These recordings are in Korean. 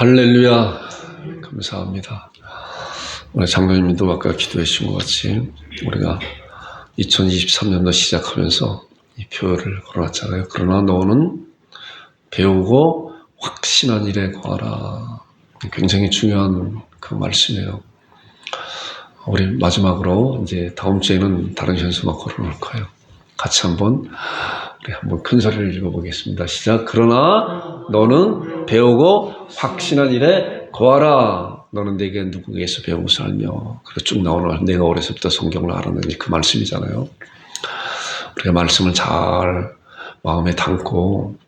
할렐루야. 감사합니다. 오늘 장로님도 아까 기도해 주신 것 같이 우리가 2023년도 시작하면서 이 표를 걸어놨잖아요. 그러나 너는 배우고 확신한 일에 거하라. 굉장히 중요한 그 말씀이에요. 우리 마지막으로 이제 다음 주에는 다른 현수막 걸어놓을 거예요. 같이 한번 큰 소리를 읽어보겠습니다. 시작. 그러나 너는 배우고 확신한 일에 거하라. 너는 내게 누구에게서 배운 것을 알며. 그리고 쭉 나오는 내가 어려서부터 성경을 알았느니 그 말씀이잖아요. 우리가 말씀을 잘 마음에 담고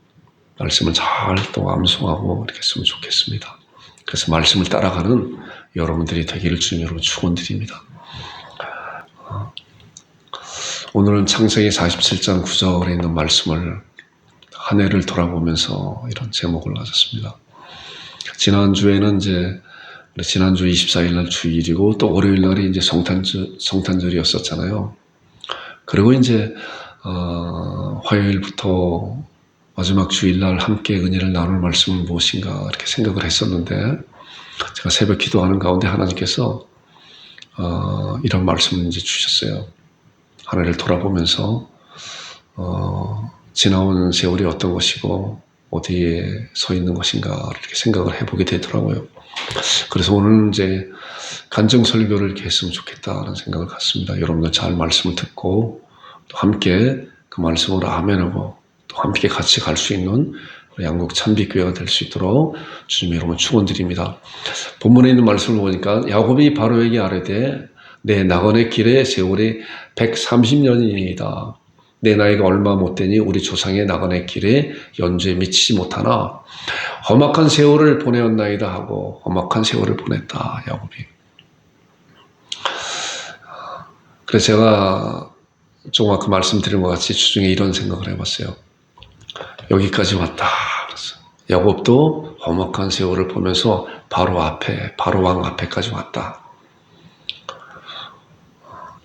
말씀을 잘 또 암송하고 이렇게 했으면 좋겠습니다. 그래서 말씀을 따라가는 여러분들이 되기를 주님으로 축원드립니다. 오늘은 창세기 47장 9절에 있는 말씀을 한 해를 돌아보면서 이런 제목을 가졌습니다. 지난주에는 지난주 24일 날 주일이고 또 월요일 날이 이제 성탄절이었었잖아요. 그리고 이제 화요일부터 마지막 주일날 함께 은혜를 나눌 말씀은 무엇인가 이렇게 생각을 했었는데 제가 새벽 기도하는 가운데 하나님께서 이런 말씀을 이제 주셨어요. 한 해를 돌아보면서 지나온 세월이 어떤 것이고 어디에 서 있는 것인가 이렇게 생각을 해보게 되더라고요. 그래서 오늘 이제 간증 설교를 이렇게 했으면 좋겠다는 생각을 갖습니다. 여러분들 잘 말씀을 듣고 또 함께 그 말씀으로 아멘하고 또 함께 같이 갈 수 있는 양국 참빛교회가 될 수 있도록 주님 여러분 축원드립니다. 본문에 있는 말씀을 보니까 야곱이 바로에게 아뢰되 내 나그네 길의 세월이 130년이니이다. 내 나이가 얼마 못되니 우리 조상의 나그네 길에 연주에 미치지 못하나 험악한 세월을 보내었나이다 하고 험악한 세월을 보냈다. 야곱이. 그래서 제가 조금 아까 말씀드린 것 같이 주중에 이런 생각을 해봤어요. 여기까지 왔다. 그래서 야곱도 험악한 세월을 보면서 바로 왕 앞에까지 왔다.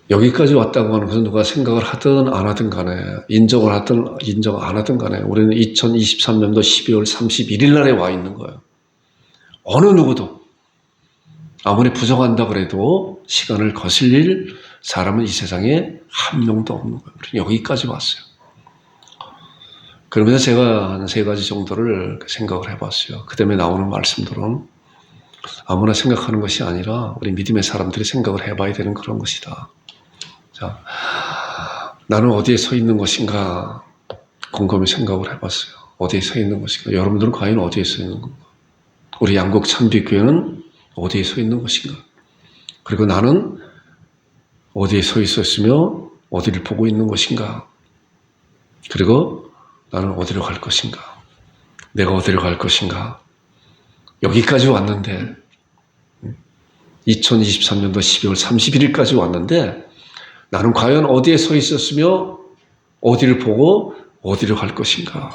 여기까지 왔다고 하는 것은 누가 생각을 하든 안 하든 간에 인정을 하든 인정 안 하든 간에 우리는 2023년도 12월 31일 날에 와 있는 거예요. 어느 누구도 아무리 부정한다 그래도 시간을 거슬릴 사람은 이 세상에 한 명도 없는 거예요. 우리는 여기까지 왔어요. 그러면서 제가 한 3가지 정도를 생각을 해봤어요. 그 다음에 나오는 말씀들은 아무나 생각하는 것이 아니라 우리 믿음의 사람들이 생각을 해봐야 되는 그런 것이다. 자, 나는 어디에 서 있는 것인가 곰곰이 생각을 해봤어요. 어디에 서 있는 것인가? 여러분들은 과연 어디에 서 있는 건가? 우리 양국 참빛교회는 어디에 서 있는 것인가? 그리고 나는 어디에 서 있었으며 어디를 보고 있는 것인가? 그리고 나는 어디로 갈 것인가? 내가 어디로 갈 것인가? 여기까지 왔는데 2023년도 12월 31일까지 왔는데 나는 과연 어디에 서 있었으며 어디를 보고 어디로 갈 것인가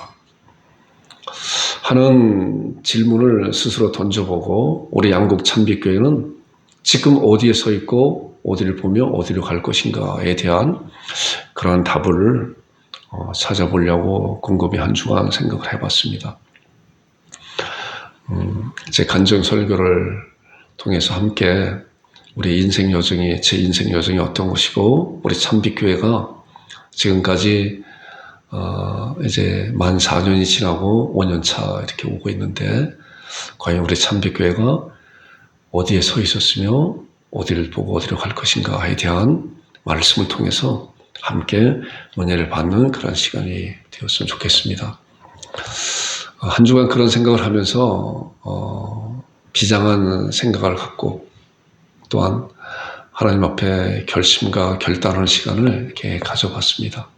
하는 질문을 스스로 던져보고 우리 양국 참빛교회는 지금 어디에 서 있고 어디를 보며 어디로 갈 것인가에 대한 그러한 답을 찾아보려고 곰곰이 한 주간 생각을 해봤습니다. 제 간증 설교를 통해서 함께 우리 제 인생 여정이 어떤 것이고 우리 참빛교회가 지금까지 이제 만 4년이 지나고 5년 차 이렇게 오고 있는데 과연 우리 참빛교회가 어디에 서 있었으며 어디를 보고 어디로 갈 것인가에 대한 말씀을 통해서 함께 은혜를 받는 그런 시간이 되었으면 좋겠습니다. 한 주간 그런 생각을 하면서 비장한 생각을 갖고 또한 하나님 앞에 결심과 결단하는 시간을 이렇게 가져봤습니다.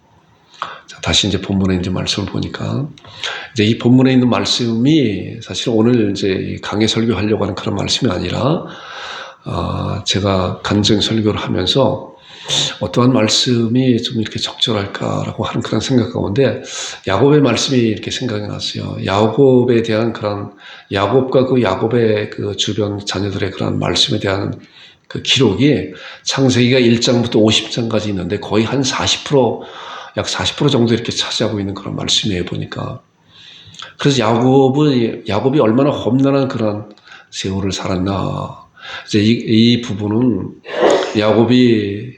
자, 다시 이제 본문에 있는 말씀을 보니까 이제 이 본문에 있는 말씀이 사실 오늘 이제 강해 설교하려고 하는 그런 말씀이 아니라 제가 간증 설교를 하면서 어떠한 말씀이 좀 이렇게 적절할까라고 하는 그런 생각 가운데 야곱의 말씀이 이렇게 생각이 났어요. 야곱에 대한 그런 야곱과 그 야곱의 그 주변 자녀들의 그런 말씀에 대한 그 기록이 창세기가 1장부터 50장까지 있는데 거의 한 40%, 약 40% 정도 이렇게 차지하고 있는 그런 말씀이에요, 보니까. 그래서 야곱이 얼마나 험난한 그런 세월을 살았나. 이제 이 부분은 야곱이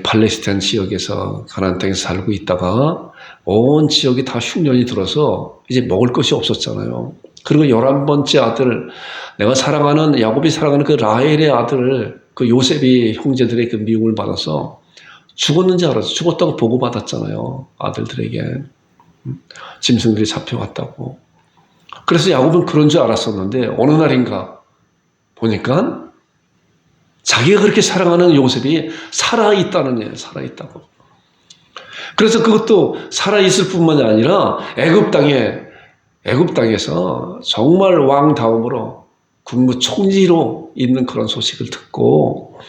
팔레스타인 지역에서 가나안 땅에서 살고 있다가 온 지역이 다 흉년이 들어서 이제 먹을 것이 없었잖아요. 그리고 11번째 아들, 내가 사랑하는, 야곱이 사랑하는 그 라헬의 아들, 그 요셉이 형제들의 그 미움을 받아서 죽었는지 알았어. 죽었다고 보고받았잖아요. 아들들에게. 짐승들이 잡혀왔다고. 그래서 야곱은 그런 줄 알았었는데 어느 날인가 보니까 자기가 그렇게 사랑하는 요셉이 살아있다는 얘기예요. 살아있다고. 그래서 그것도 살아있을 뿐만이 아니라 애굽 땅에서 정말 왕다움으로 국무총리로 있는 그런 소식을 듣고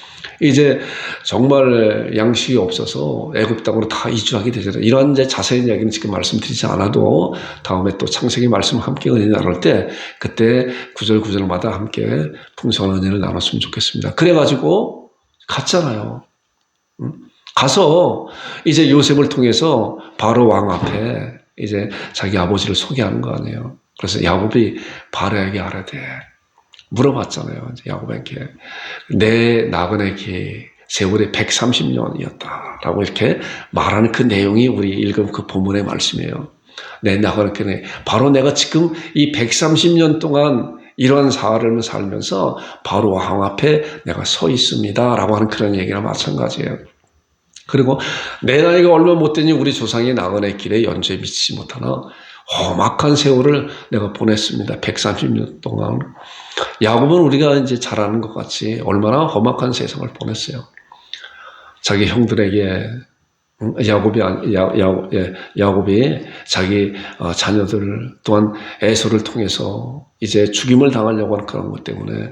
이제 정말 양식이 없어서 애굽 땅으로 다 이주하게 되잖아요. 이런 이제 자세한 이야기는 지금 말씀드리지 않아도 다음에 또 창세기 말씀 함께 은혜 나눌 때 그때 구절마다 함께 풍성한 은혜를 나눴으면 좋겠습니다. 그래가지고 갔잖아요. 가서 이제 요셉을 통해서 바로 왕 앞에 이제 자기 아버지를 소개하는 거 아니에요. 그래서 야곱이 바로에게 아뢰되 물어봤잖아요. 야곱에게 내 나그네기 세월이 130년이었다라고 이렇게 말하는 그 내용이 우리 읽은 그 본문의 말씀이에요. 내 나그네기 바로 내가 지금 이 130년 동안 이런 삶을 살면서 바로 왕 앞에 내가 서 있습니다라고 하는 그런 얘기랑 마찬가지예요. 그리고 내 나이가 얼마 못 되니 우리 조상이 나그네 길에 연주에 미치지 못하나 험악한 세월을 내가 보냈습니다. 130년 동안. 야곱은 우리가 이제 잘 아는 것 같이 얼마나 험악한 세상을 보냈어요. 자기 형들에게 야곱이 자기 자녀들 또한 에서를 통해서 이제 죽임을 당하려고 하는 그런 것 때문에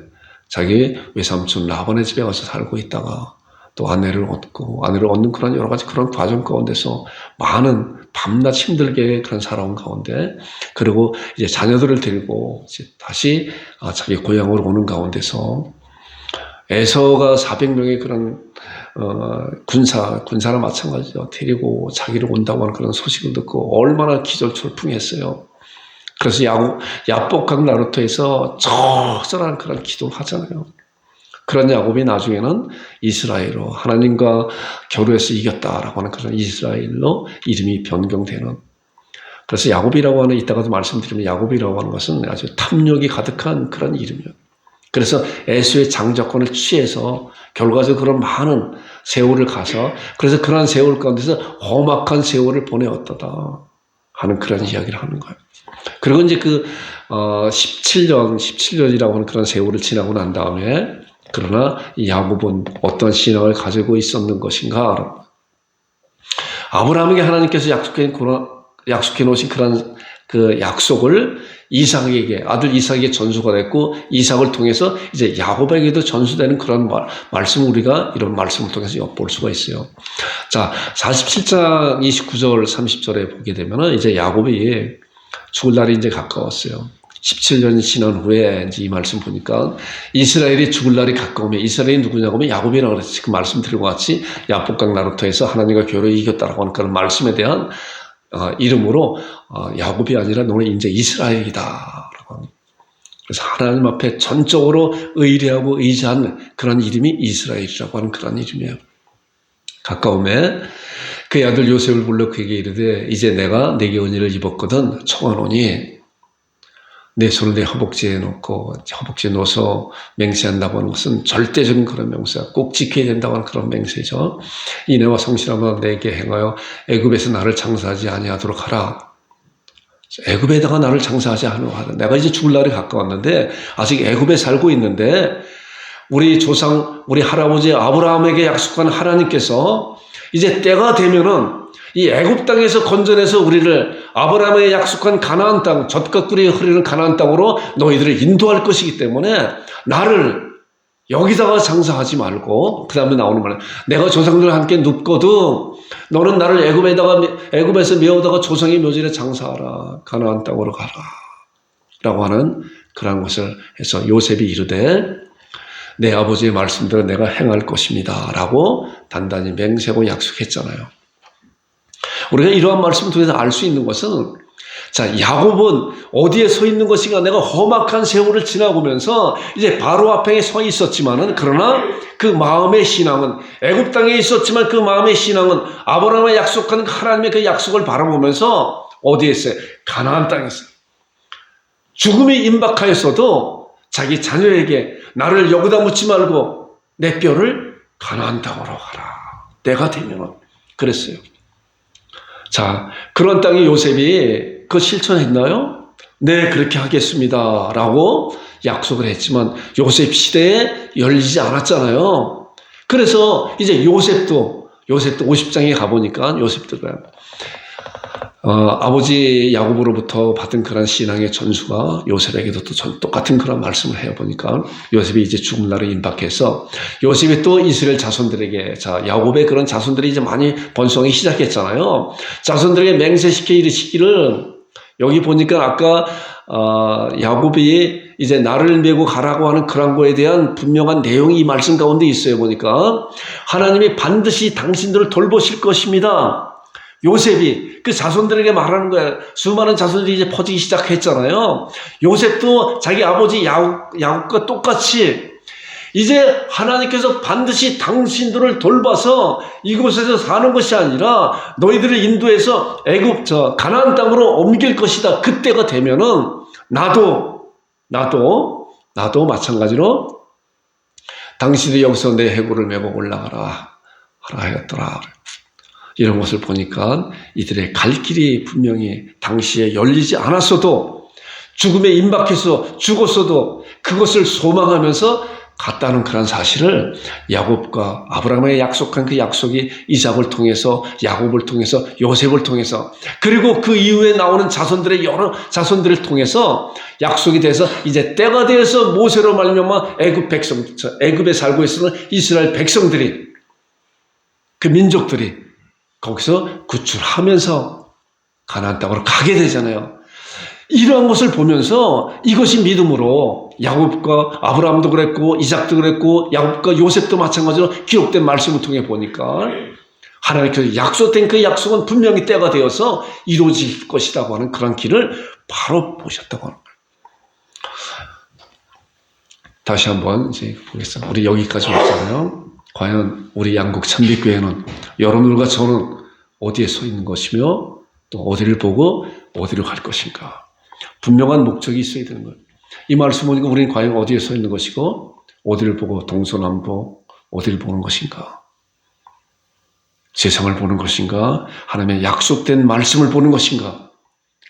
자기 외삼촌 라반의 집에 가서 살고 있다가 또 아내를 얻는 그런 여러 가지 그런 과정 가운데서 많은 밤낮 힘들게 그런 살아온 가운데 그리고 이제 자녀들을 데리고 이제 다시 자기 고향으로 오는 가운데서 에서가 400명의 그런 군사나 마찬가지죠. 데리고 자기를 온다고 하는 그런 소식을 듣고 얼마나 기절초풍했어요. 그래서 야복강 나루터에서 처절한 그런 기도를 하잖아요. 그런 야곱이 나중에는 이스라엘로 하나님과 겨루해서 이겼다라고 하는 그런 이스라엘로 이름이 변경되는. 그래서 야곱이라고 하는 이따가도 말씀드리면 야곱이라고 하는 것은 아주 탐욕이 가득한 그런 이름이에요. 그래서 에서의 장자권을 취해서 결과적으로 그런 많은 세월을 가서 그래서 그런 세월 가운데서 험악한 세월을 보내었다 하는 그런 이야기를 하는 거예요. 그리고 이제 17년이라고 하는 그런 세월을 지나고 난 다음에 그러나 이 야곱은 어떤 신앙을 가지고 있었는 것인가? 아브라함에게 하나님께서 약속해 놓으신 그런 그 약속을 이삭에게 아들 이삭에게 전수가 됐고 이삭을 통해서 이제 야곱에게도 전수되는 그런 말씀을 우리가 이런 말씀을 통해서 엿볼 수가 있어요. 자, 47장 29절 30절에 보게 되면은 이제 야곱이 죽을 날이 이제 가까웠어요. 17년이 지난 후에 이제 이 말씀 보니까 이스라엘이 죽을 날이 가까우면 이스라엘이 누구냐고 하면 야곱이라고 그랬어요. 지금 말씀드린 것 같이 야복강 나루터에서 하나님과 교류에 이겼다라고 하는 그런 말씀에 대한 이름으로 야곱이 아니라 너는 이제 이스라엘이다. 그래서 하나님 앞에 전적으로 의뢰하고 의지한 그런 이름이 이스라엘이라고 하는 그런 이름이에요. 가까움에 그의 아들 요셉을 불러 그에게 이르되 이제 내가 내게 은혜를 입었거든 청하노니 내 손을 내 허벅지에 놓고 허벅지에 넣어서 맹세한다고 하는 것은 절대적인 그런 명세야. 꼭 지켜야 된다고 하는 그런 맹세죠. 이내와 성실함을 내게 행하여 애굽에서 나를 장사하지 아니하도록 하라. 애굽에다가 나를 장사하지 않으려고 하라. 내가 이제 죽을 날이 가까웠는데 아직 애굽에 살고 있는데 우리 조상 우리 할아버지 아브라함에게 약속한 하나님께서 이제 때가 되면은 이 애굽 땅에서 건져내서 우리를 아브라함에게 약속한 가나안 땅, 젖과 꿀이 흐르는 가나안 땅으로 너희들을 인도할 것이기 때문에 나를 여기다가 장사하지 말고 그 다음에 나오는 말은 내가 조상들과 함께 눕거든 너는 나를 애굽에서 메어다가 조상의 묘지에 장사하라. 가나안 땅으로 가라. 라고 하는 그런 것을 해서 요셉이 이르되 내 아버지의 말씀대로 내가 행할 것입니다. 라고 단단히 맹세하고 약속했잖아요. 우리가 이러한 말씀을 통해서 알 수 있는 것은 자, 야곱은 어디에 서 있는 것인가? 내가 험악한 세월을 지나보면서 이제 바로 앞에 서 있었지만은, 그러나 그 마음의 신앙은, 애굽 땅에 있었지만 그 마음의 신앙은 아브라함의 약속한 하나님의 그 약속을 바라보면서 어디에 있어요? 가나안 땅에 있어요. 죽음이 임박하였어도 자기 자녀에게 나를 여기다 묻지 말고 내 뼈를 가나안 땅으로 가라. 내가 되면은. 그랬어요. 자, 그런 땅에 요셉이 그 실천했나요? 네, 그렇게 하겠습니다. 라고 약속을 했지만 요셉 시대에 열리지 않았잖아요. 그래서 이제 요셉도 50장에 가보니까 요셉도 아버지 야곱으로부터 받은 그런 신앙의 전수가 요셉에게도 또 똑같은 그런 말씀을 해보니까 요셉이 이제 죽은 날을 임박해서 요셉이 또 이스라엘 자손들에게, 자, 야곱의 그런 자손들이 이제 많이 번성하기 시작했잖아요. 자손들에게 맹세시켜 이르시기를, 여기 보니까 아까 야곱이 이제 나를 메고 가라고 하는 그런 거에 대한 분명한 내용이 이 말씀 가운데 있어요. 보니까 하나님이 반드시 당신들을 돌보실 것입니다. 요셉이 그 자손들에게 말하는 거야. 수많은 자손들이 이제 퍼지기 시작했잖아요. 요셉도 자기 아버지 야곱과 똑같이 이제 하나님께서 반드시 당신들을 돌봐서 이곳에서 사는 것이 아니라 너희들을 인도해서 애굽 가나안 땅으로 옮길 것이다. 그때가 되면은 나도 마찬가지로 당신이 여기서 내 해골을 메고 올라가라 하라 하였더라. 이런 것을 보니까 이들의 갈 길이 분명히 당시에 열리지 않았어도, 죽음에 임박해서 죽었어도 그것을 소망하면서 갔다는 그런 사실을 야곱과 아브라함의 약속한 그 약속이 이삭을 통해서, 야곱을 통해서, 요셉을 통해서, 그리고 그 이후에 나오는 자손들의 여러 자손들을 통해서 약속이 돼서 이제 때가 되어서 모세로 말미암아 애굽에 살고 있었던 이스라엘 백성들이, 그 민족들이 거기서 구출하면서 가나안 땅으로 가게 되잖아요. 이러한 것을 보면서 이것이 믿음으로 야곱과 아브라함도 그랬고 이삭도 그랬고 야곱과 요셉도 마찬가지로 기록된 말씀을 통해 보니까 하나님께서 약속된 그 약속은 분명히 때가 되어서 이루어질 것이라고 하는 그런 길을 바로 보셨다고 하는 거예요. 다시 한번 이제 보겠습니다. 우리 여기까지 왔잖아요. 과연 우리 양국 참빛교회는 여러분들과 저는 어디에 서 있는 것이며 또 어디를 보고 어디로 갈 것인가. 분명한 목적이 있어야 되는 거예요. 이 말씀 보니까 우리는 과연 어디에 서 있는 것이고 어디를 보고 동서남북 어디를 보는 것인가. 세상을 보는 것인가, 하나님의 약속된 말씀을 보는 것인가.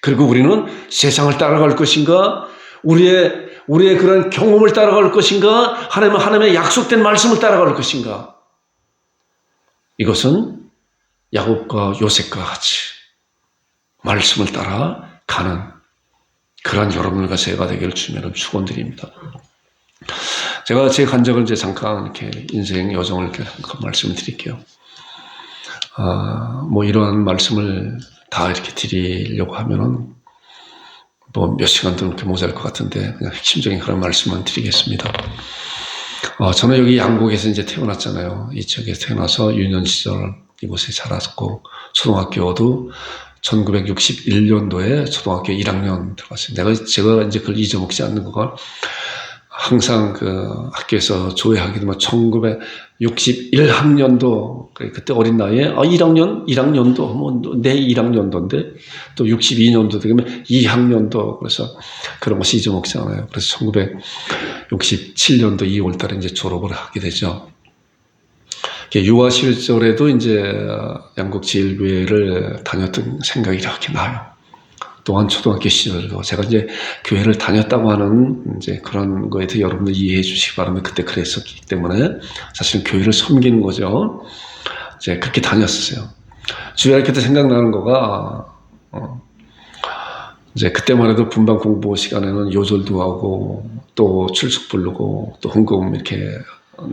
그리고 우리는 세상을 따라갈 것인가, 우리의 그런 경험을 따라갈 것인가, 하나님의 약속된 말씀을 따라갈 것인가. 이것은 야곱과 요셉과 같이 말씀을 따라 가는 그러한 여러분과 제가 되기를 주님으로 축원드립니다. 제가 제 간증을 이제 잠깐 이렇게 인생 여정을 이렇게 잠깐 말씀을 드릴게요. 뭐 이런 말씀을 다 이렇게 드리려고 하면은 뭐 몇 시간도 이렇게 모자랄 것 같은데 그냥 핵심적인 그런 말씀만 드리겠습니다. 저는 여기 양곡에서 이제 태어났잖아요. 이쪽에서 태어나서 유년 시절 이곳에 자랐고 초등학교도 1961년도에 초등학교 1학년 들어갔어요. 제가 이제 그걸 잊어먹지 않는 거가 항상 그 학교에서 조회하게 되면 1961학년도 그때 어린 나이에 1학년도 뭐 내 1학년도인데 또 62년도 되면 2학년도 그래서 그런 것이 잊어먹지 않아요. 그래서 1967년도 2월 달에 이제 졸업을 하게 되죠. 유아 시절에도 이제 양곡 제일교회를 다녔던 생각이 이렇게 나요. 또한 초등학교 시절도 제가 이제 교회를 다녔다고 하는 이제 그런 거에 대해 여러분들 이해해 주시기 바랍니다. 그때 그랬었기 때문에 사실은 교회를 섬기는 거죠. 이제 그렇게 다녔었어요. 주일날 그때 생각나는 거가 이제 그때만 해도 분반 공부 시간에는 요절도 하고 또 출석 부르고 또 헌금 이렇게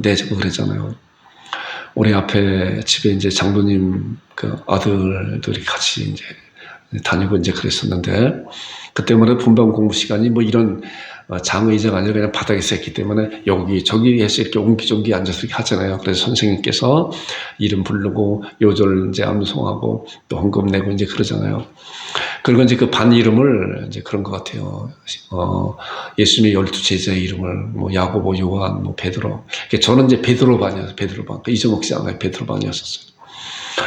내주고 그랬잖아요. 우리 앞에 집에 이제 장로님 그 아들들이 같이 이제 다니고 이제 그랬었는데 그때만 해도 분반 공부 시간이 뭐 이런 장의자가 아니라 그냥 바닥에서 했기 때문에 여기 저기 해서 이렇게 옹기종기 앉아서 이렇게 하잖아요. 그래서 선생님께서 이름 부르고 요절 이제 암송하고 또 헌금 내고 이제 그러잖아요. 그리고 이제 그 반 이름을 이제 그런 것 같아요. 예수님의 12제자의 이름을 뭐 야고보, 요한, 뭐 베드로. 저는 이제 베드로 반이었어요. 베드로 반. 잊어먹지 않아요. 베드로 반이었었어요.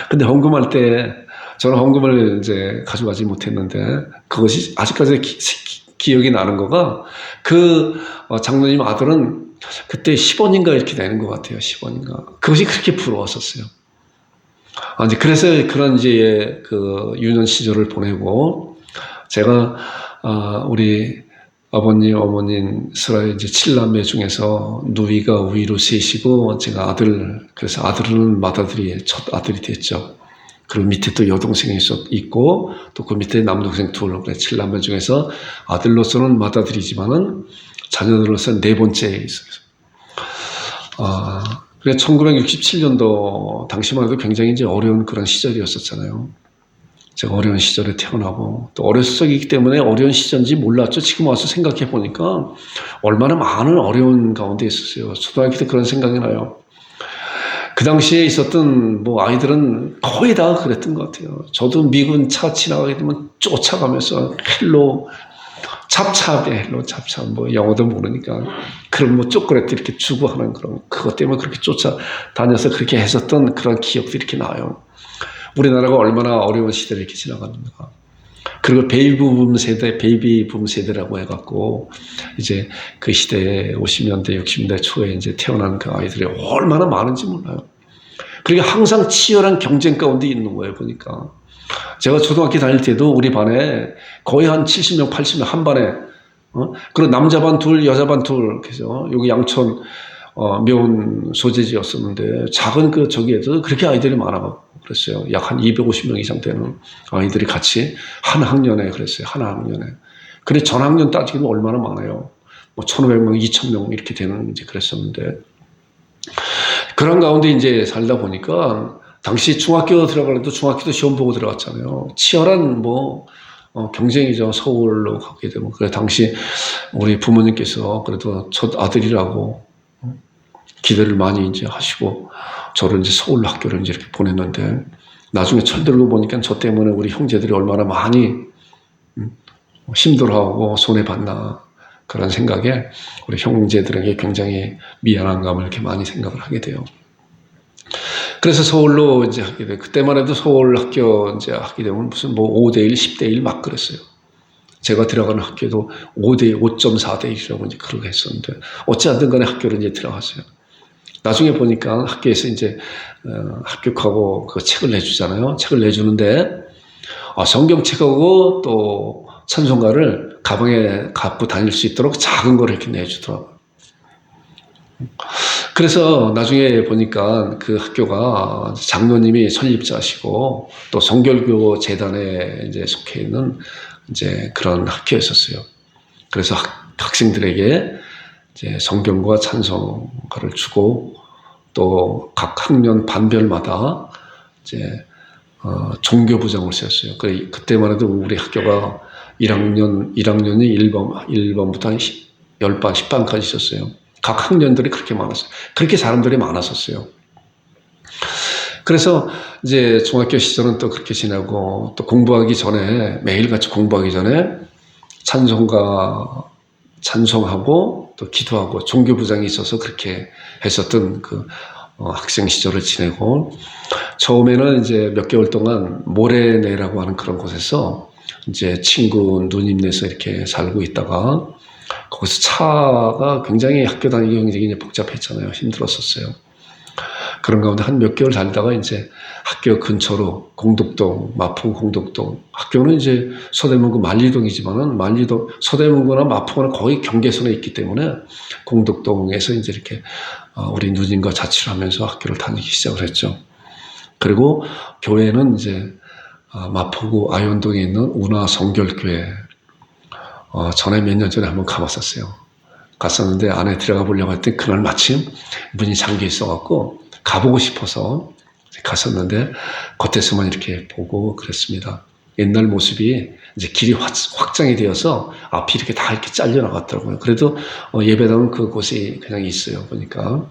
근데 헌금할 때 저는 헌금을 이제 가져가지 못했는데 그것이 아직까지 기억이 나는 거가 그 장로님 아들은 그때 10원인가 이렇게 되는 것 같아요. 10원인가. 그것이 그렇게 부러웠었어요. 이제 그래서 그런 이제 그 유년 시절을 보내고 제가 우리 아버님, 어머님, 스라의 이제 7남매 중에서 누이가 우위로 셋이고 제가 그래서 아들은 맏아들이 첫 아들이 됐죠. 그리고 밑에 또 여동생이 있고 또 그 밑에 남동생 둘, 그래 7남매 중에서 아들로서는 맏아들이지만은 자녀들로서는 네 번째에 있어요. 그래 1967년도 당시만 해도 굉장히 이제 어려운 그런 시절이었었잖아요. 제가 어려운 시절에 태어나고 또 어렸을 적이기 때문에 어려운 시절인지 몰랐죠. 지금 와서 생각해 보니까 얼마나 많은 어려운 가운데 있었어요. 초등학교 때 그런 생각이 나요. 그 당시에 있었던 뭐 아이들은 거의 다 그랬던 것 같아요. 저도 미군 차 지나가게 되면 쫓아가면서 헬로 잡차, 뭐 영어도 모르니까 그런 뭐 쪼그레트 이렇게 주고 하는 그런 그것 때문에 그렇게 쫓아다녀서 그렇게 했었던 그런 기억들이 이렇게 나요. 우리나라가 얼마나 어려운 시대를 이렇게 지나갔는가. 그리고 베이비 붐 세대라고 해갖고 이제 그 시대에 50년대, 60년대 초에 이제 태어난 그 아이들이 얼마나 많은지 몰라요. 그리고 항상 치열한 경쟁 가운데 있는 거예요, 보니까. 제가 초등학교 다닐 때도 우리 반에 거의 한 70명, 80명 한 반에, 그리고 남자 반 둘, 여자 반 둘, 그래서 여기 양천, 묘원 소재지였었는데 작은 그 저기에도 그렇게 아이들이 많아가지고 그랬어요. 약 한 250명 이상 되는 아이들이 같이 한 학년에 그랬어요. 한 학년에. 근데 전 학년 따지기는 얼마나 많아요. 뭐 1,500명, 2,000명 이렇게 되는 이제 그랬었는데 그런 가운데 이제 살다 보니까 당시 중학교 들어가려도 중학교도 시험 보고 들어갔잖아요. 치열한 뭐 경쟁이죠. 서울로 가게 되면. 그래 당시 우리 부모님께서 그래도 첫 아들이라고 기대를 많이 이제 하시고 저를 이제 서울 학교를 이제 이렇게 보냈는데 나중에 철들고 보니까 저 때문에 우리 형제들이 얼마나 많이 힘들어하고 손해봤나 그런 생각에 우리 형제들에게 굉장히 미안한 감을 이렇게 많이 생각을 하게 돼요. 그래서 서울로 이제 하게 돼요. 그때만 해도 서울 학교 이제 하게 되면 무슨 뭐 5대1, 10대1 막 그랬어요. 제가 들어가는 학교도 5대1, 5.4대1이라고 이제 그러고 했었는데 어찌하든 간에 학교를 이제 들어갔어요. 나중에 보니까 학교에서 이제 합격하고 그 책을 내주잖아요. 책을 내주는데 성경책하고 또 찬송가를 가방에 갖고 다닐 수 있도록 작은 걸 이렇게 내주더라고요. 그래서 나중에 보니까 그 학교가 장로님이 설립자시고 또 성결교 재단에 이제 속해 있는 이제 그런 학교였었어요. 그래서 학생들에게 이제 성경과 찬송가를 주고 또 각 학년 반별마다 이제 종교부장을 세웠어요. 그때만 해도 우리 학교가 1학년이 1번부터 10반, 10반까지 있었어요. 각 학년들이 그렇게 많았어요. 그렇게 사람들이 많았었어요. 그래서 이제 중학교 시절은 또 그렇게 지내고 또 공부하기 전에 매일같이 공부하기 전에 찬송하고 또 기도하고 종교부장이 있어서 그렇게 했었던 그 학생 시절을 지내고 처음에는 이제 몇 개월 동안 모래내라고 하는 그런 곳에서 이제 친구 누님네서 이렇게 살고 있다가 거기서 차가 굉장히 학교 다니기 굉장히 복잡했잖아요. 힘들었었어요. 그런 가운데 한 몇 개월 살다가 이제 학교 근처로 공덕동, 마포 공덕동, 학교는 이제 서대문구 만리동이지만은 서대문구나 마포는 거의 경계선에 있기 때문에 공덕동에서 이제 이렇게 우리 누님과 자취를 하면서 학교를 다니기 시작을 했죠. 그리고 교회는 이제 마포구 아현동에 있는 운하 성결교회 전에 몇 년 전에 한번 가봤었어요. 갔었는데 안에 들어가 보려고 했더니 그날 마침 문이 잠겨 있어갖고 가보고 싶어서 갔었는데 겉에서만 이렇게 보고 그랬습니다. 옛날 모습이 이제 길이 확장이 되어서 앞이 이렇게 다 이렇게 잘려 나갔더라고요. 그래도 예배당은 그곳이 그냥 있어요. 보니까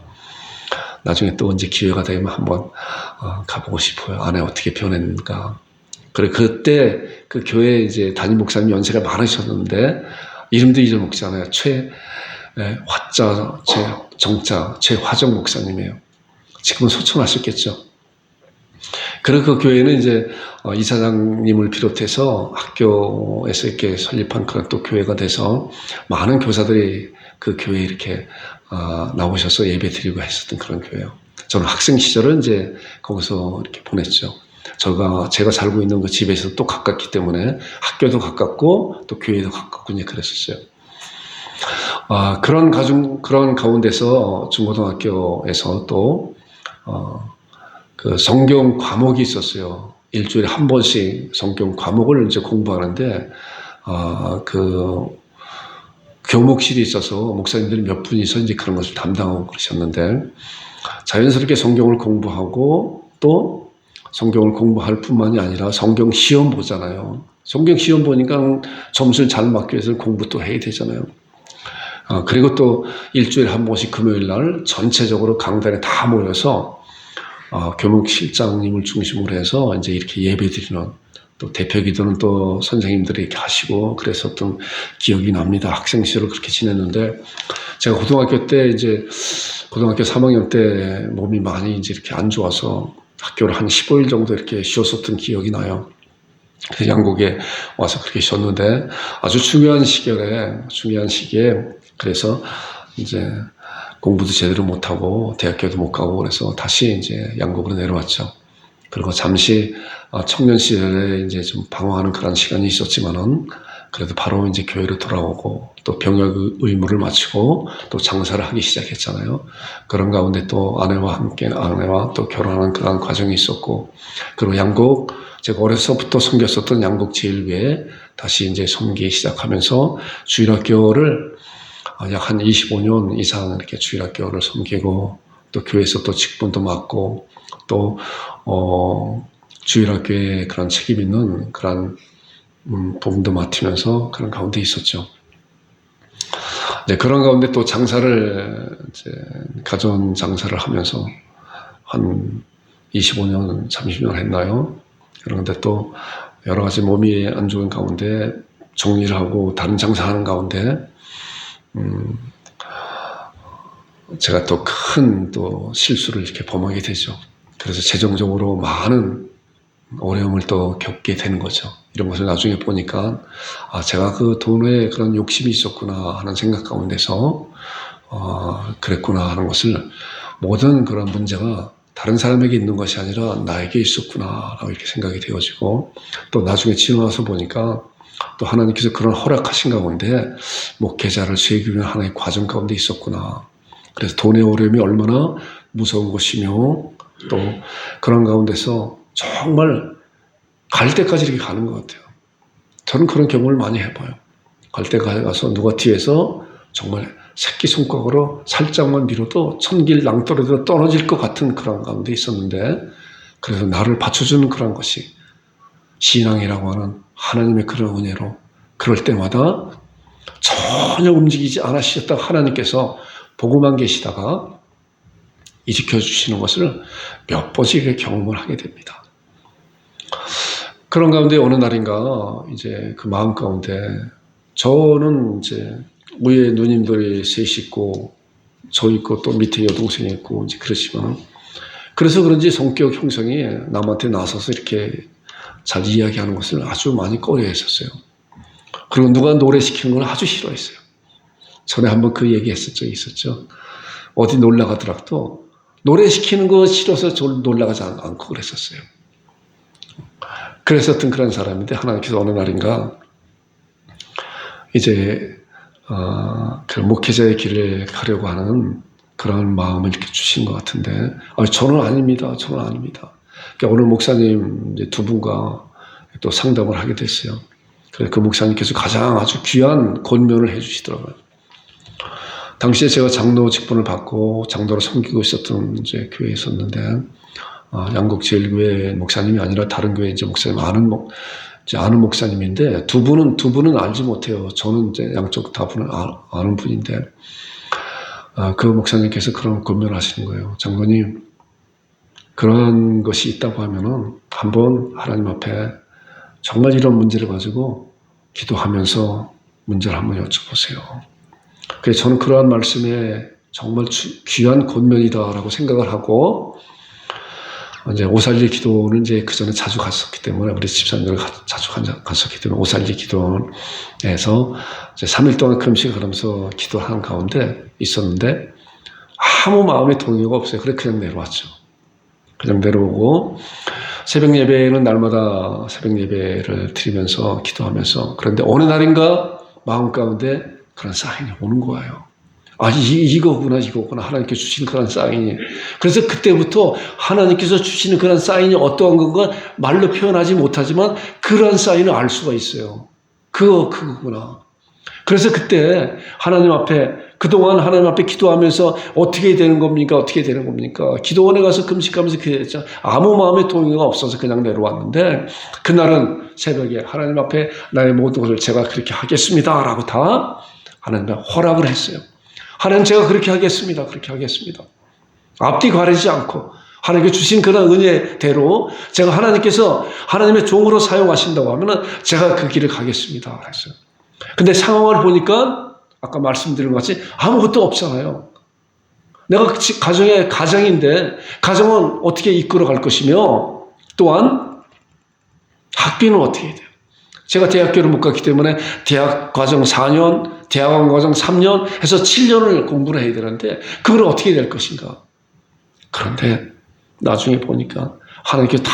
나중에 또 언제 기회가 되면 한번 가보고 싶어요. 안에 어떻게 변했는가. 그래, 그때 그 교회 이제 담임 목사님 연세가 많으셨는데, 이름도 잊어먹잖아요. 화자, 정자, 최화정 목사님이에요. 지금은 소천하셨겠죠. 그리고 그 교회는 이제 이사장님을 비롯해서 학교에서 이렇게 설립한 그런 또 교회가 돼서 많은 교사들이 그 교회에 이렇게 나오셔서 예배 드리고 했었던 그런 교회예요. 저는 학생 시절은 이제 거기서 이렇게 보냈죠. 제가 살고 있는 그 집에서 또 가깝기 때문에 학교도 가깝고 또 교회도 가깝고 이제 그랬었어요. 그런 가운데서 중고등학교에서 또 그 성경 과목이 있었어요. 일주일에 한 번씩 성경 과목을 이제 공부하는데, 그 교목실이 있어서 목사님들이 몇 분이서 이제 그런 것을 담당하고 그러셨는데, 자연스럽게 성경을 공부하고 또 성경을 공부할 뿐만이 아니라 성경 시험 보잖아요. 성경 시험 보니까 점수를 잘 맞기 위해서 공부 또 해야 되잖아요. 그리고 또 일주일에 한 번씩 금요일 날 전체적으로 강단에 다 모여서 교목실장님을 중심으로 해서 이제 이렇게 예배 드리는, 또 대표 기도는 또 선생님들이 이렇게 하시고 그랬었던 기억이 납니다. 학생 시절을 그렇게 지냈는데, 제가 고등학교 때 이제 고등학교 3학년 때 몸이 많이 이제 이렇게 안 좋아서 학교를 한 15일 정도 이렇게 쉬었었던 기억이 나요. 그래서 양곡에 와서 그렇게 쉬었는데, 아주 중요한 시기에 그래서 이제 공부도 제대로 못하고 대학교도 못 가고 그래서 다시 이제 양곡으로 내려왔죠. 그리고 잠시 청년 시절에 이제 좀 방황하는 그런 시간이 있었지만은, 그래도 바로 이제 교회로 돌아오고 또 병역 의무를 마치고 또 장사를 하기 시작했잖아요. 그런 가운데 또 아내와 또 결혼하는 그런 과정이 있었고, 그리고 양곡, 제가 어려서부터 섬겼었던 양곡 제일교회에 다시 이제 섬기기 시작하면서 주일학교를 약 한 25년 이상 이렇게 주일학교를 섬기고, 또 교회에서 또 직분도 맡고, 또 주일학교에 그런 책임 있는 그런 부분도 맡으면서 그런 가운데 있었죠. 네, 그런 가운데 또 가전 장사를 하면서 한 25년, 30년 했나요? 그런데 또 여러 가지 몸이 안 좋은 가운데 정리를 하고 다른 장사하는 가운데 제가 또 큰 실수를 이렇게 범하게 되죠. 그래서 재정적으로 많은 어려움을 또 겪게 되는 거죠. 이런 것을 나중에 보니까 제가 그 돈에 그런 욕심이 있었구나 하는 생각 가운데서 그랬구나 하는 것을, 모든 그런 문제가 다른 사람에게 있는 것이 아니라 나에게 있었구나 라고 이렇게 생각이 되어지고, 또 나중에 지나와서 보니까 또 하나님께서 그런 허락하신 가운데 목회자를 세우기 위한 하나의 과정 가운데 있었구나. 그래서 돈의 어려움이 얼마나 무서운 것이며, 또 그런 가운데서 정말 갈 때까지 이렇게 가는 것 같아요. 저는 그런 경험을 많이 해봐요. 갈 때 가서 누가 뒤에서 정말 새끼손가락으로 살짝만 밀어도 천길 낭떠러지로 떨어질 것 같은 그런 가운데 있었는데, 그래서 나를 받쳐주는 그런 것이 신앙이라고 하는 하나님의 그런 은혜로, 그럴 때마다 전혀 움직이지 않으셨다가 하나님께서 보고만 계시다가 일으켜 주시는 것을 몇 번씩 경험을 하게 됩니다. 그런 가운데 어느 날인가 이제 그 마음 가운데, 저는 이제 위에 누님들이 셋이 있고 저 있고 또 밑에 여동생이 있고 이제 그렇지만, 그래서 그런지 성격 형성이 남한테 나서서 이렇게 잘 이야기하는 것을 아주 많이 꺼려했었어요. 그리고 누가 노래 시키는 걸 아주 싫어했어요. 전에 한번 그 얘기 했었던 적이 있었죠. 어디 놀러 가더라도 노래 시키는 거 싫어서 놀러 가지 않고 그랬었어요. 그랬었던 그런 사람인데, 하나님께서 어느 날인가 이제 그 목회자의 길을 가려고 하는 그런 마음을 이렇게 주신 것 같은데, 저는 아닙니다. 그러니까 어느 목사님 이제 두 분과 또 상담을 하게 됐어요. 그래서 그 목사님께서 가장 아주 귀한 권면을 해주시더라고요. 당시에 제가 장로 직분을 받고 장로로 섬기고 있었던 이제 교회에 있었는데, 양곡 제일교회 목사님이 아니라 다른 교회 이제 목사님 아는 목사님인데, 두 분은 알지 못해요. 저는 이제 양쪽 다 분을 아는 분인데, 그 목사님께서 그런 권면을 하시는 거예요. 장로님, 그런 것이 있다고 하면은 한번 하나님 앞에 정말 이런 문제를 가지고 기도하면서 문제를 한번 여쭤보세요. 그래서 저는 그러한 말씀에 정말 귀한 권면이다라고 생각을 하고, 이제 오살리 기도는 이제 그 전에 자주 갔었기 때문에, 우리 집사님들 자주 갔었기 때문에 오살리 기도원에서 이제 3일 동안 금식을 하면서 기도하는 가운데 있었는데, 아무 마음의 동요가 없어요. 그래 그냥 내려왔죠. 그냥 내려오고, 새벽 예배는 날마다 새벽 예배를 드리면서 기도하면서, 그런데 어느 날인가 마음 가운데 그런 사인이 오는 거예요. 아, 이거구나. 하나님께서 주시는 그런 사인이. 그래서 그때부터 하나님께서 주시는 그런 사인이 어떠한 건가 말로 표현하지 못하지만 그런 사인을 알 수가 있어요. 그거구나. 그래서 그때 하나님 앞에, 그동안 하나님 앞에 기도하면서 어떻게 되는 겁니까? 기도원에 가서 금식하면서 기도했죠. 아무 마음의 동요가 없어서 그냥 내려왔는데, 그날은 새벽에 하나님 앞에 나의 모든 것을 제가 그렇게 하겠습니다 라고 다 하나님 허락을 했어요. 하나님, 제가 그렇게 하겠습니다. 앞뒤 가리지 않고 하나님께 주신 그런 은혜대로 제가 하나님께서 하나님의 종으로 사용하신다고 하면은 제가 그 길을 가겠습니다 그랬어요. 근데 상황을 보니까 아까 말씀드린 것 같이 아무것도 없잖아요. 내가 가정인데 가정은 어떻게 이끌어갈 것이며, 또한 학비는 어떻게 해야 돼요? 제가 대학교를 못 갔기 때문에 대학 과정 4년, 대학원 과정 3년 해서 7년을 공부를 해야 되는데 그걸 어떻게 될 것인가. 그런데 나중에 보니까 하나님께서 다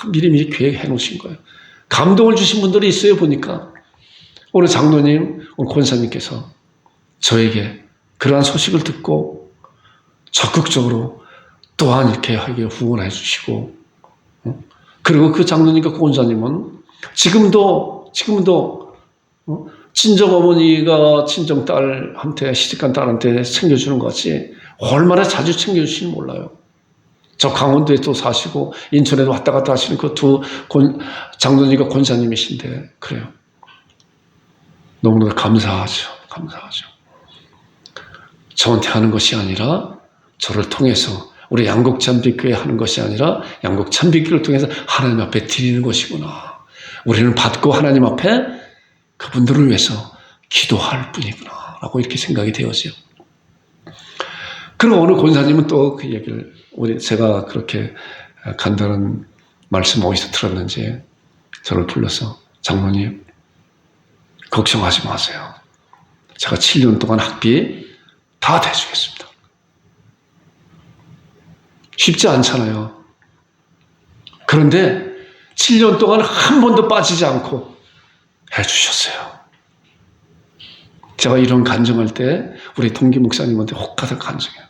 미리미리 계획해 놓으신 거예요. 감동을 주신 분들이 있어요. 보니까 오늘 장로님, 오늘 권사님께서 저에게 그러한 소식을 듣고 적극적으로 또한 이렇게 하게 후원해 주시고, 그리고 그 장로님과 권사님은 지금도 친정 어머니가 친정 딸한테, 시집간 딸한테 챙겨주는 것 같이 얼마나 자주 챙겨주시는지 몰라요. 저 강원도에 또 사시고 인천에도 왔다 갔다 하시는 그 두 장로님과 권사님이신데, 그래요. 너무나 감사하죠. 저한테 하는 것이 아니라 저를 통해서, 우리 양곡찬빛교회 하는 것이 아니라 양곡찬빛교회를 통해서 하나님 앞에 드리는 것이구나. 우리는 받고 하나님 앞에 그분들을 위해서 기도할 뿐이구나 라고 이렇게 생각이 되어져요. 그럼 오늘 권사님은 또 그 얘기를, 제가 그렇게 간단한 말씀 어디서 들었는지 저를 불러서, 장로님 걱정하지 마세요. 제가 7년 동안 학비 다 대주겠습니다. 쉽지 않잖아요. 그런데 7년 동안 한 번도 빠지지 않고 해주셨어요. 제가 이런 간증할 때 우리 동기 목사님한테 혹하다 간증해요.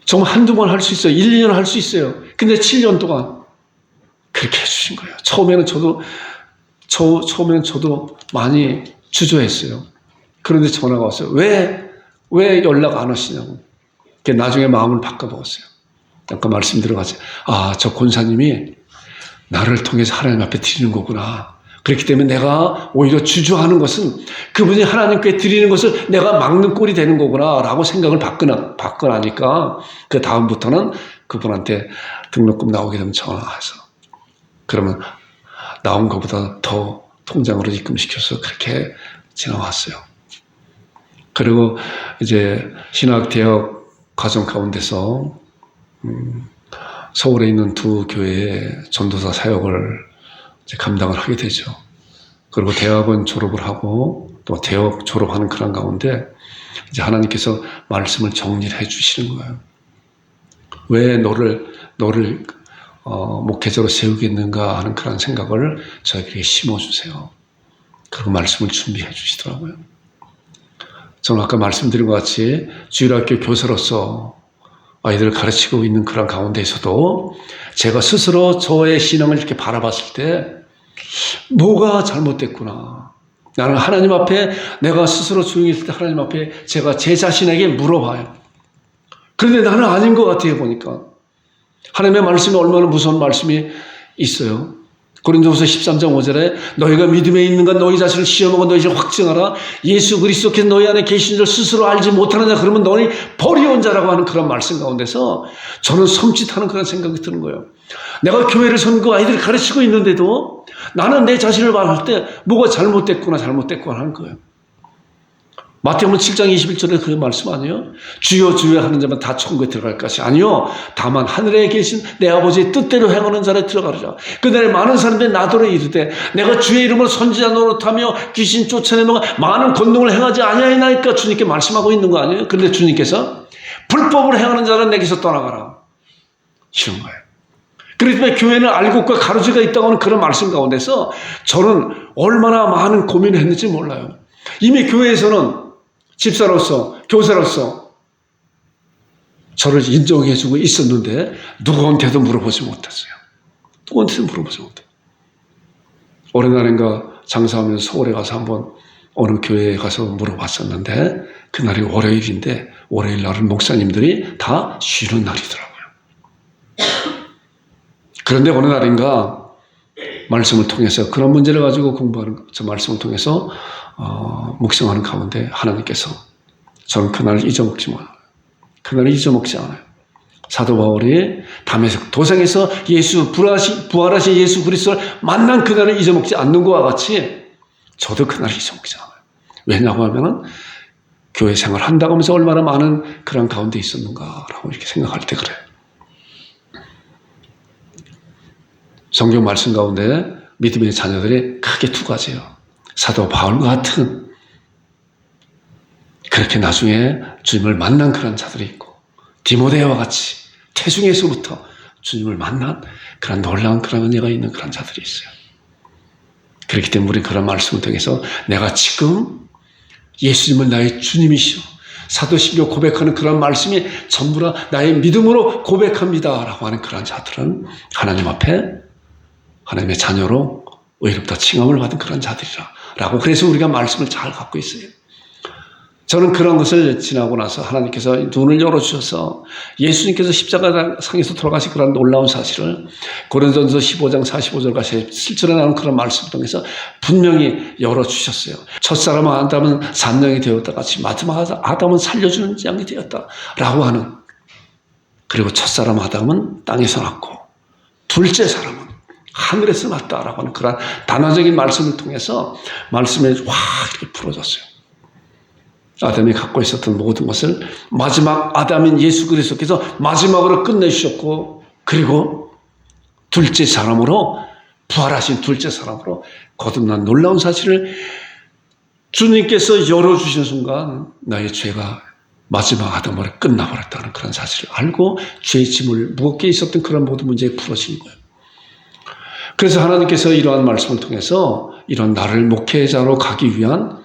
정말 한두 번 할 수 있어요. 1, 2년 할 수 있어요. 근데 7년 동안 그렇게 해주신 거예요. 처음에는 저도 많이 주저했어요. 그런데 전화가 왔어요. 왜 연락 안 하시냐고. 나중에 마음을 바꿔먹었어요. 아까 말씀드려가지. 아, 저 권사님이 나를 통해서 하나님 앞에 드리는 거구나. 그렇기 때문에 내가 오히려 주저하는 것은 그분이 하나님께 드리는 것을 내가 막는 꼴이 되는 거구나 라고 생각을 바꿔나니까 그 다음부터는 그분한테 등록금 나오게 되면 전화해서, 그러면 나온 것보다 더 통장으로 입금시켜서 그렇게 지나왔어요. 그리고 이제 신학대학 과정 가운데서 서울에 있는 두 교회의 전도사 사역을 이제 감당을 하게 되죠. 그리고 대학원 졸업을 하고 또 대학 졸업하는 그런 가운데 이제 하나님께서 말씀을 정리를 해주시는 거예요. 왜 너를 목회자로 세우겠는가 하는 그런 생각을 저에게 심어주세요. 그리고 말씀을 준비해 주시더라고요. 저는 아까 말씀드린 것 같이 주일학교 교사로서 아이들을 가르치고 있는 그런 가운데에서도 제가 스스로 저의 신앙을 이렇게 바라봤을 때 뭐가 잘못됐구나. 나는 하나님 앞에, 내가 스스로 조용히 있을 때 하나님 앞에 제가 제 자신에게 물어봐요. 그런데 나는 아닌 것 같아요. 보니까 하나님의 말씀이 얼마나 무서운 말씀이 있어요. 고린도후서 13장 5절에 너희가 믿음에 있는가 너희 자신을 시험하고 너희 자신을 확증하라. 예수 그리스도께서 너희 안에 계신 줄 스스로 알지 못하느냐. 그러면 너희 버리온 자라고 하는 그런 말씀 가운데서 저는 섬찟하는 그런 생각이 드는 거예요. 내가 교회를 섬기고 아이들을 가르치고 있는데도 나는 내 자신을 말할 때 뭐가 잘못됐구나 하는 거예요. 마태복음 7장 21절에 그 말씀 아니에요? 주여 주여 하는 자만 다 천국에 들어갈 것이 아니요 다만 하늘에 계신 내 아버지의 뜻대로 행하는 자를 들어가리라. 그날에 많은 사람들이 나더러 이르되 내가 주의 이름으로 선지자 노릇하며 귀신 쫓아내며 많은 권능을 행하지 아니하나이까 주님께 말씀하고 있는 거 아니에요? 그런데 주님께서 불법을 행하는 자는 내게서 떠나가라 이런 거예요. 그렇기 때문에 교회는 알곡과 가루지가 있다고 하는 그런 말씀 가운데서 저는 얼마나 많은 고민을 했는지 몰라요. 이미 교회에서는 집사로서 교사로서 저를 인정해주고 있었는데 누구한테도 물어보지 못했어요. 누구한테도 물어보지 못해요. 어느 날인가 장사하면서 서울에 가서 한번 어느 교회에 가서 물어봤었는데 그날이 월요일인데 월요일 날은 목사님들이 다 쉬는 날이더라고요. 그런데 어느 날인가 말씀을 통해서 그런 문제를 가지고 공부하는 저 말씀을 통해서 묵상하는 가운데 하나님께서 저는 그날을 잊어먹지 않아요. 그날을 잊어먹지 않아요. 사도 바울이 다메섹 도상에서 부활하신 예수 그리스도를 만난 그날을 잊어먹지 않는 것과 같이 저도 그날을 잊어먹지 않아요. 왜냐고 하면은 교회 생활 한다고 하면서 얼마나 많은 그런 가운데 있었는가라고 이렇게 생각할 때 그래요. 성경 말씀 가운데 믿음의 자녀들이 크게 두 가지예요. 사도 바울과 같은 그렇게 나중에 주님을 만난 그런 자들이 있고 디모데와 같이 태중에서부터 주님을 만난 그런 놀라운 그런 은혜가 있는 그런 자들이 있어요. 그렇기 때문에 우리 그런 말씀을 통해서 내가 지금 예수님은 나의 주님이시오. 사도신경 고백하는 그런 말씀이 전부 다 나의 믿음으로 고백합니다 라고 하는 그런 자들은 하나님 앞에 하나님의 자녀로 의롭다 칭함을 받은 그런 자들이라 라고 그래서 우리가 말씀을 잘 갖고 있어요. 저는 그런 것을 지나고 나서 하나님께서 눈을 열어주셔서 예수님께서 십자가상에서 돌아가신 그런 놀라운 사실을 고린도전서 15장 45절까지 실제로 나오는 그런 말씀을 통해서 분명히 열어주셨어요. 첫사람 아담은 산양이 되었다 같이 마지막 아담은 살려주는 양이 되었다 라고 하는, 그리고 첫사람 아담은 땅에서 났고 둘째 사람은 하늘에서 났다라고 하는 그런 단화적인 말씀을 통해서 말씀에 확 이렇게 풀어졌어요. 아담이 갖고 있었던 모든 것을 마지막 아담인 예수 그리스도께서 마지막으로 끝내주셨고, 그리고 둘째 사람으로 부활하신 둘째 사람으로 거듭난 놀라운 사실을 주님께서 열어주신 순간 나의 죄가 마지막 아담으로 끝나버렸다는 그런 사실을 알고 죄의 짐을 무겁게 있었던 그런 모든 문제에 풀어진 거예요. 그래서 하나님께서 이러한 말씀을 통해서 이런 나를 목회자로 가기 위한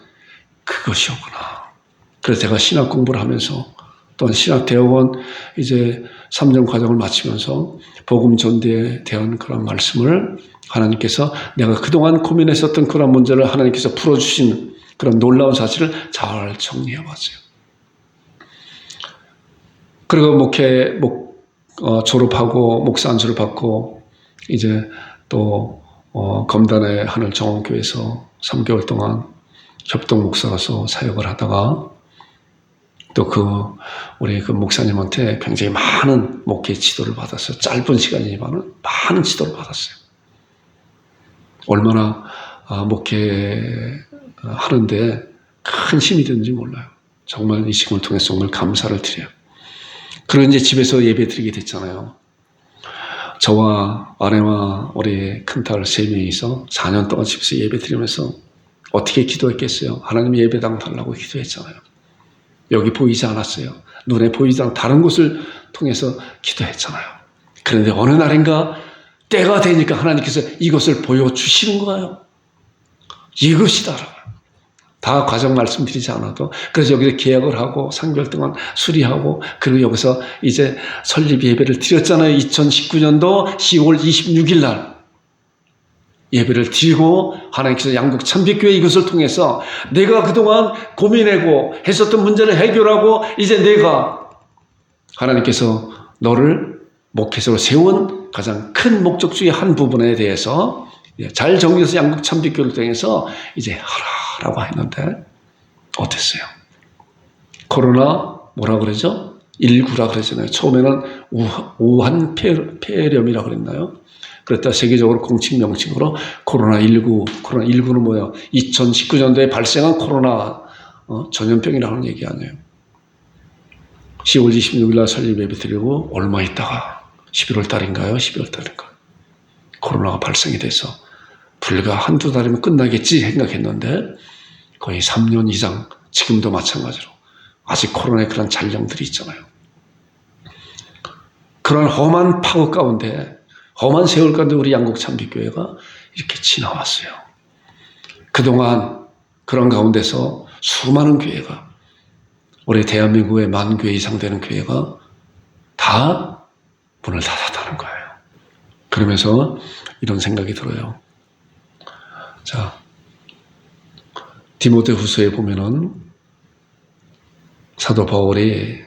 그것이었구나. 그래서 제가 신학 공부를 하면서 또한 신학대학원 이제 3년 과정을 마치면서 복음 전도에 대한 그런 말씀을 하나님께서 내가 그동안 고민했었던 그런 문제를 하나님께서 풀어주신 그런 놀라운 사실을 잘 정리해봤어요. 그리고 졸업하고 목사 안수를 받고 이제 또 검단의 하늘 정원교회에서 3개월 동안 협동 목사로서 사역을 하다가 또 우리 목사님한테 굉장히 많은 목회 지도를 받았어요. 짧은 시간이지만 많은 지도를 받았어요. 얼마나 목회 하는데 큰 힘이 되는지 몰라요. 정말 이 시간을 통해서 정말 감사를 드려요. 그리고 이제 집에서 예배 드리게 됐잖아요. 저와 아내와 우리 큰딸 3명이서 4년 동안 집에서 예배 드리면서 어떻게 기도했겠어요? 하나님 예배당 달라고 기도했잖아요. 여기 보이지 않았어요. 눈에 보이지 않은 다른 곳을 통해서 기도했잖아요. 그런데 어느 날인가 때가 되니까 하나님께서 이것을 보여주시는 거예요. 이것이다라고. 다 과정 말씀드리지 않아도. 그래서 여기서 계약을 하고 3개월 동안 수리하고 그리고 여기서 이제 설립 예배를 드렸잖아요. 2019년도 10월 26일 날 예배를 드리고 하나님께서 양국 참빛교회 이것을 통해서 내가 그동안 고민하고 했었던 문제를 해결하고 이제 내가 하나님께서 너를 목회자로 세운 가장 큰 목적 중에 한 부분에 대해서 잘 정리해서 양국 참빛교회를 통해서 이제 하라라고 했는데 어땠어요? 코로나 뭐라 그러죠? 19라 그러잖아요. 처음에는 우한 폐렴이라고 그랬나요? 그랬다 세계적으로 공식 명칭으로 코로나19는 뭐야? 2019년도에 발생한 코로나 전염병이라는 얘기 아니에요. 10월 26일 날 설립 예배 드리고 얼마 있다가 11월 달인가요? 12월 달인가? 코로나가 발생이 돼서 불과 한두 달이면 끝나겠지 생각했는데 거의 3년 이상, 지금도 마찬가지로 아직 코로나의 그런 잔병들이 있잖아요. 그런 험한 파국 가운데, 험한 세월 가운데 우리 양곡찬빛교회가 이렇게 지나왔어요. 그동안 그런 가운데서 수많은 교회가, 우리 대한민국의 10,000교회 이상 되는 교회가 다 문을 닫았다는 거예요. 그러면서 이런 생각이 들어요. 자, 디모데후서에 보면은 사도 바울이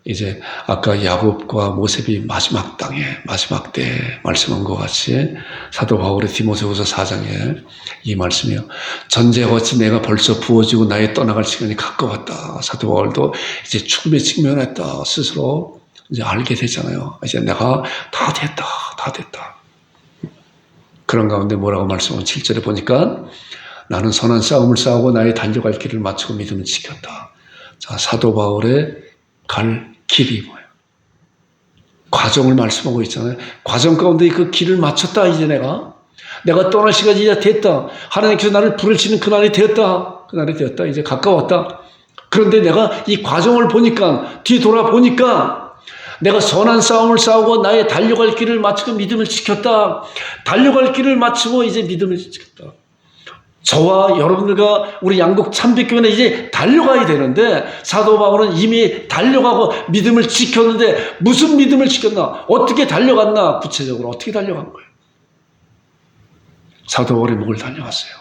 이제 아까 야곱과 모세비 마지막 때에 말씀한 것 같이 사도 바울의 디모데후서 4장에 이 말씀이요. 전제와 같이 내가 벌써 부어지고 나의 떠나갈 시간이 가까웠다. 사도 바울도 이제 죽음에 직면했다. 스스로 이제 알게 되잖아요. 이제 내가 다 됐다. 그런 가운데 뭐라고 말씀하면 7절에 보니까 나는 선한 싸움을 싸우고 나의 달려갈 길을 마치고 믿음을 지켰다. 자, 사도 바울의 갈 길이 뭐예요? 과정을 말씀하고 있잖아요. 과정 가운데 그 길을 마쳤다. 이제 내가 떠날 시간이 이제 됐다. 하나님께서 나를 부르시는 그날이 되었다. 이제 가까웠다. 그런데 내가 이 과정을 보니까, 뒤돌아보니까 내가 선한 싸움을 싸우고 나의 달려갈 길을 마치고 믿음을 지켰다. 달려갈 길을 마치고 이제 믿음을 지켰다. 저와 여러분들과 우리 양곡찬빛교회는 이제 달려가야 되는데 사도 바울은 이미 달려가고 믿음을 지켰는데 무슨 믿음을 지켰나? 어떻게 달려갔나? 구체적으로 어떻게 달려간 거예요? 사도 바울이 뭘 달려갔어요?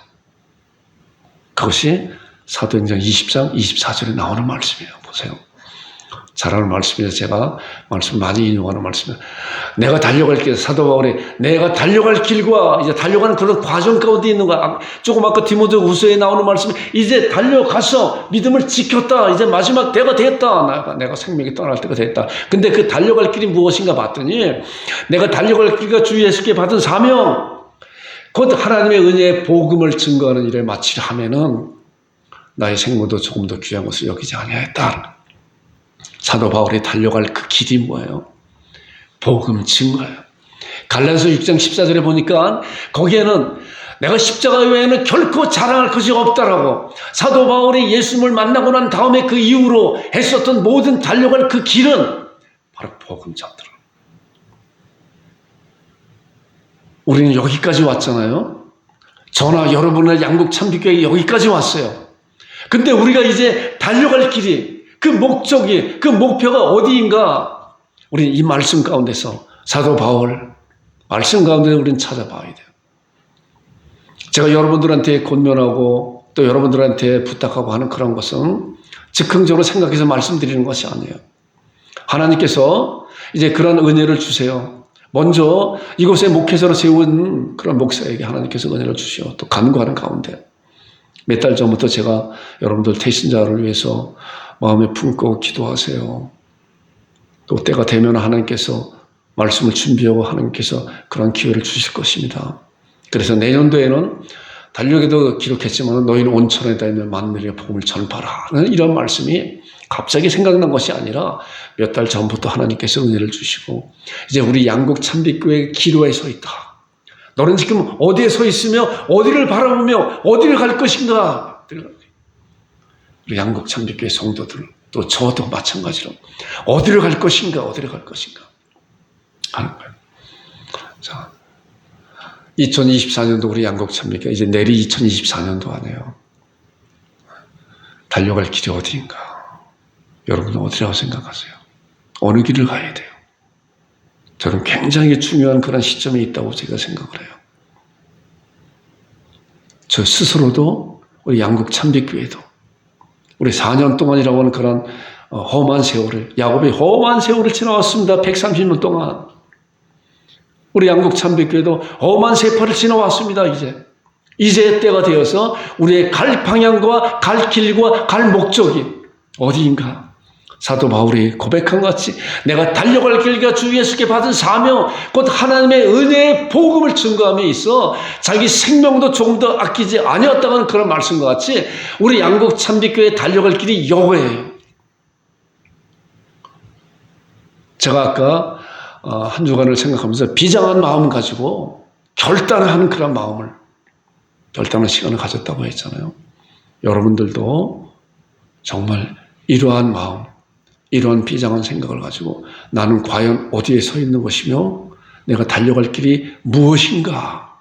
그것이 사도행전 20장 24절에 나오는 말씀이에요. 보세요. 잘하는 말씀이에요. 제가 말씀 많이 인용하는 말씀이에요. 내가 달려갈 길, 사도 바울이 내가 달려갈 길과 이제 달려가는 그런 과정 가운데 있는 거야. 조금 아까 디모데후서에 나오는 말씀이 이제 달려가서 믿음을 지켰다. 이제 마지막 때가 됐다. 내가 생명이 떠날 때가 됐다. 근데 그 달려갈 길이 무엇인가 봤더니 내가 달려갈 길과 주 예수께 받은 사명, 곧 하나님의 은혜의 복음을 증거하는 일을 마치려 하면은 나의 생명도 조금 더 귀한 것을 여기지 아니하였다. 사도 바울이 달려갈 그 길이 뭐예요? 복음 증거예요. 갈라디아서 6장 14절에 보니까 거기에는 내가 십자가 외에는 결코 자랑할 것이 없다라고 사도 바울이 예수님을 만나고 난 다음에 그 이후로 했었던 모든 달려갈 그 길은 바로 복음 전도라. 우리는 여기까지 왔잖아요. 저나 여러분의 양곡찬빛교회 여기까지 왔어요. 근데 우리가 이제 달려갈 길이 그 목적이, 그 목표가 어디인가? 우리는 이 말씀 가운데서 사도 바울 말씀 가운데 우리는 찾아봐야 돼요. 제가 여러분들한테 권면하고 또 여러분들한테 부탁하고 하는 그런 것은 즉흥적으로 생각해서 말씀드리는 것이 아니에요. 하나님께서 이제 그런 은혜를 주세요. 먼저 이곳에 목회자로 세운 그런 목사에게 하나님께서 은혜를 주시오. 또 간구하는 가운데 몇 달 전부터 제가 여러분들 태신자를 위해서 마음에 품고 기도하세요. 또 때가 되면 하나님께서 말씀을 준비하고 하나님께서 그런 기회를 주실 것입니다. 그래서 내년도에는 달력에도 기록했지만 너희는 온천에 다니며 만민에게 복음을 전파라. 이런 말씀이 갑자기 생각난 것이 아니라 몇 달 전부터 하나님께서 은혜를 주시고 이제 우리 양곡찬빛교회 기로에 서 있다. 너는 지금 어디에 서 있으며 어디를 바라보며 어디를 갈 것인가? 우리 양곡찬빛교회 성도들 또 저도 마찬가지로 어디를 갈 것인가 하는 거예요. 자, 2024년도 우리 양곡찬빛교회 이제 내리 2024년도 아니에요. 달려갈 길이 어디인가? 여러분은 어디라고 생각하세요? 어느 길을 가야 돼요? 저는 굉장히 중요한 그런 시점에 있다고 제가 생각을 해요. 저 스스로도 우리 양곡찬빛교회도 우리 4년 동안이라고 하는 그런 험한 세월을, 야곱이 험한 세월을 지나왔습니다. 130년 동안. 우리 양곡찬빛교회도 험한 세파를 지나왔습니다. 이제 때가 되어서 우리의 갈 방향과 갈 길과 갈 목적이 어디인가? 사도 바울이 고백한 것 같이 내가 달려갈 길과 주 예수께 받은 사명 곧 하나님의 은혜의 복음을 증거함에 있어 자기 생명도 조금 더 아끼지 아니었다는 그런 말씀과 같이 우리 양곡 참빛교회 달려갈 길이 여호와예요. 제가 아까 한 주간을 생각하면서 비장한 마음 가지고 결단하는 그런 마음을 결단의 시간을 가졌다고 했잖아요. 여러분들도 정말 이러한 마음, 이러한 비장한 생각을 가지고 나는 과연 어디에 서 있는 것이며 내가 달려갈 길이 무엇인가?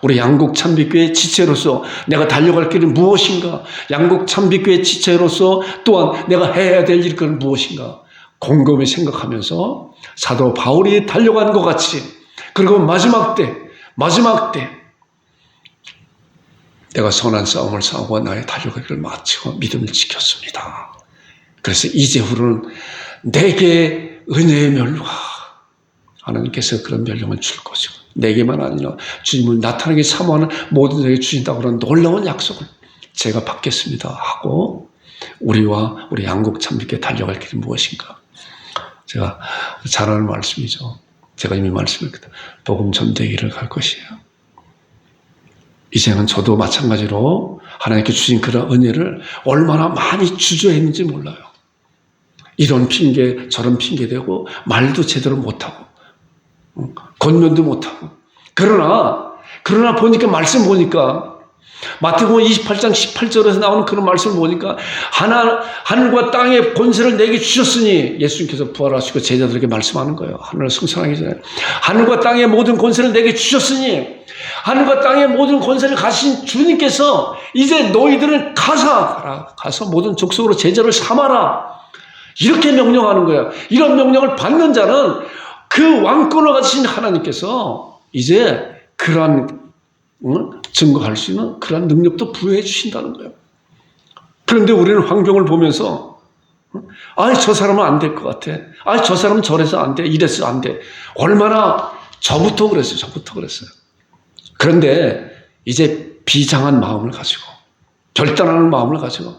우리 양곡 참빛교회 지체로서 내가 달려갈 길은 무엇인가? 양곡 참빛교회 지체로서 또한 내가 해야 될 일은 무엇인가? 곰곰이 생각하면서 사도 바울이 달려간 것 같이 그리고 마지막 때 내가 선한 싸움을 싸우고 나의 달려갈 길을 마치고 믿음을 지켰습니다. 그래서 이제후로는 내게 은혜의 멸류가 하나님께서 그런 멸류관을 줄 것이고 내게만 아니라 주님을 나타나게 사모하는 모든 자에게 주신다고 하는 놀라운 약속을 제가 받겠습니다 하고 우리와 우리 양곡 참빛교회 달려갈 길이 무엇인가? 제가 잘 아는 말씀이죠. 제가 이미 말씀했거든요. 복음 전도의 길을 갈 것이에요. 이제는 저도 마찬가지로 하나님께 주신 그런 은혜를 얼마나 많이 주저했는지 몰라요. 이런 핑계 저런 핑계 대고 말도 제대로 못하고 권면도 못하고 그러나 보니까 말씀 보니까 마태복음 28장 18절에서 나오는 그런 말씀을 보니까 하늘과 땅의 권세를 내게 주셨으니 예수님께서 부활하시고 제자들에게 말씀하는 거예요. 하늘을 승천하기 전에 하늘과 땅의 모든 권세를 내게 주셨으니 하늘과 땅의 모든 권세를 가신 주님께서 이제 너희들은 가서 모든 족속으로 제자를 삼아라 이렇게 명령하는 거예요. 이런 명령을 받는 자는 그 왕권을 가지신 하나님께서 이제 그러한 증거할 수 있는 그런 능력도 부여해 주신다는 거예요. 그런데 우리는 환경을 보면서 저 사람은 안 될 것 같아. 저 사람은 저래서 안 돼. 이래서 안 돼. 얼마나 저부터 그랬어요. 그런데 이제 비장한 마음을 가지고 결단하는 마음을 가지고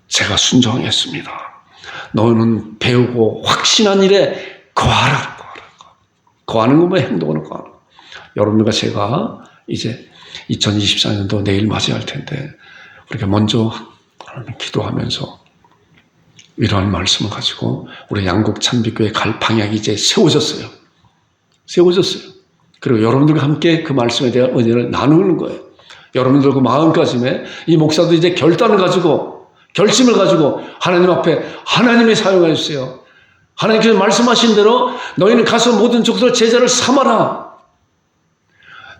제가 순종했습니다. 너는 배우고 확신한 일에 거하라. 거하는 것만 행동으로 거하라. 여러분들과 제가 이제 2024년도 내일 맞이할 텐데 우리가 먼저 기도하면서 이러한 말씀을 가지고 우리 양곡 참빛교회 갈 방향이 이제 세워졌어요. 그리고 여러분들과 함께 그 말씀에 대한 은혜를 나누는 거예요. 여러분들과 마음가짐에 이 목사도 이제 결단을 가지고 결심을 가지고 하나님 앞에 하나님이 사용해 주세요. 하나님께서 말씀하신 대로 너희는 가서 모든 족속 제자를 삼아라.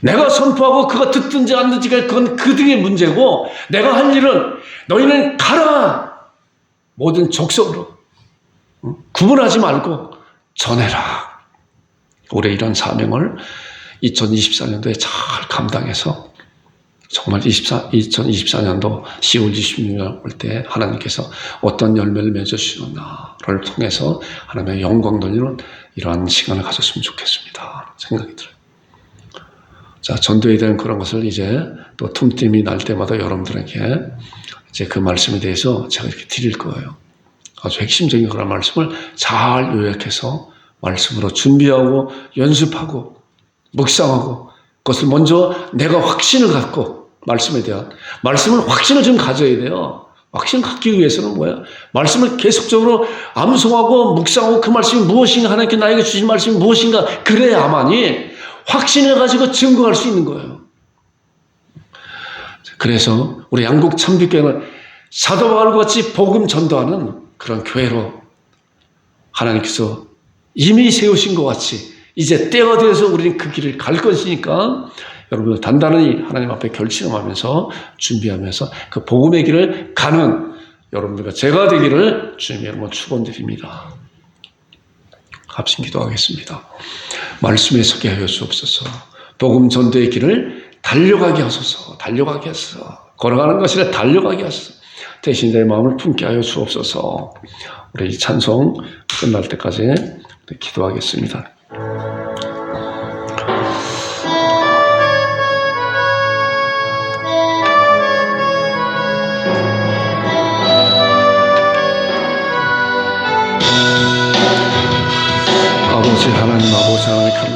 내가 선포하고 그가 듣든지 안 듣든지 그건 그들의 문제고 내가 할 일은 너희는 가라. 모든 족속으로 구분하지 말고 전해라. 올해 이런 사명을 2024년도에 잘 감당해서 정말 2024년도 10월 26일 올 때 하나님께서 어떤 열매를 맺어주셨나를 통해서 하나님의 영광 돌리는 이러한 시간을 가졌으면 좋겠습니다. 생각이 들어요. 자, 전도에 대한 그런 것을 이제 또 틈틈이 날 때마다 여러분들에게 이제 그 말씀에 대해서 제가 이렇게 드릴 거예요. 아주 핵심적인 그런 말씀을 잘 요약해서 말씀으로 준비하고 연습하고 묵상하고 그것을 먼저 내가 확신을 갖고 말씀에 대한 말씀을 확신을 좀 가져야 돼요. 확신을 갖기 위해서는 뭐야? 말씀을 계속적으로 암송하고 묵상하고 그 말씀이 무엇인가 하나님께 나에게 주신 말씀이 무엇인가 그래야만이 확신을 가지고 증거할 수 있는 거예요. 그래서 우리 양곡 참빛교회는 사도 바울과 같이 복음 전도하는 그런 교회로 하나님께서 이미 세우신 것 같이 이제 때가 되어서 우리는 그 길을 갈 것이니까 여러분 단단히 하나님 앞에 결심하면서 준비하면서 그 복음의 길을 가는 여러분들과 제가 되기를 주님의 이름으로 축원드립니다. 합심 기도하겠습니다. 말씀에 서게 하여 주옵소서. 복음 전도의 길을 달려가게 하소서. 걸어가는 것이 아니라 달려가게 하소서. 대신 내 마음을 품게 하여 주옵소서. 우리 이 찬송 끝날 때까지 기도하겠습니다. 하나님 아버지 하나님